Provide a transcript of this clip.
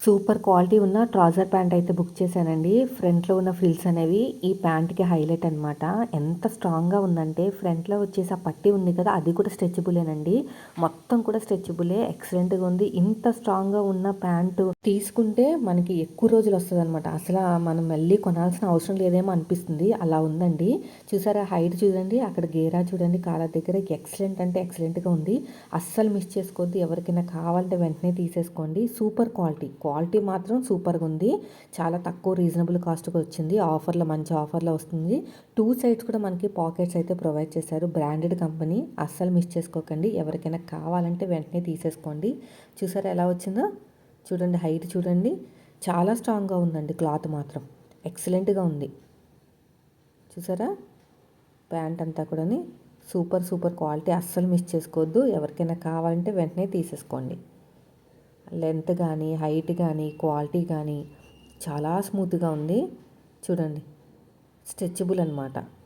Super quality ఉన్న trouser pant అయితే book చేశానండి. ఫ్రంట్‌లో ఉన్న ఫ్రిల్స్ అనేవి ఈ ప్యాంట్‌కి హైలైట్ అనమాట. ఎంత స్ట్రాంగ్‌గా ఉందంటే ఫ్రంట్‌లో వచ్చేసి ఆ పట్టీ ఉంది కదా! అది కూడా స్ట్రెచబులేనండి. మొత్తం కూడా స్ట్రెచబులే. ఎక్సలెంట్‌గా ఉంది. ఇంత స్ట్రాంగ్‌గా ఉన్న ప్యాంటు తీసుకుంటే మనకి ఎక్కువ రోజులు వస్తదనమాట. మనం మళ్ళీ కొనాల్సిన అవసరం లేదేమో అనిపిస్తుంది. అలా ఉందండి. చూసారా హైట్ చూడండి. అక్కడ గేరా చూడండి కాలర్ దగ్గర ఎక్సలెంట్ అంటే ఎక్సలెంట్‌గా ఉంది. అస్సలు మిస్ చేసుకోవద్దు. ఎవరికైనా కావాలంటే వెంటనే తీసేసుకోండి. సూపర్ క్వాలిటీ మాత్రం సూపర్గా ఉంది. చాలా తక్కువ రీజనబుల్ కాస్ట్కి వచ్చింది. మంచి ఆఫర్లో వస్తుంది. 2 సైడ్స్ కూడా మనకి పాకెట్స్ అయితే ప్రొవైడ్ చేశారు. Branded company. అస్సలు మిస్ చేసుకోకండి. ఎవరికైనా కావాలంటే వెంటనే తీసేసుకోండి. చూసారా ఎలా వచ్చిందో చూడండి. హైట్ చూడండి. చాలా స్ట్రాంగ్గా ఉందండి. క్లాత్ మాత్రం ఎక్సలెంట్గా ఉంది. చూసారా ప్యాంట్ అంతా కూడా సూపర్ క్వాలిటీ. అస్సలు మిస్ చేసుకోవద్దు. ఎవరికైనా కావాలంటే వెంటనే తీసేసుకోండి. లెంత్ కానీ హైట్ కానీ క్వాలిటీ కానీ చాలా స్మూత్గా ఉంది. చూడండి స్ట్రెచబుల్ అనమాట.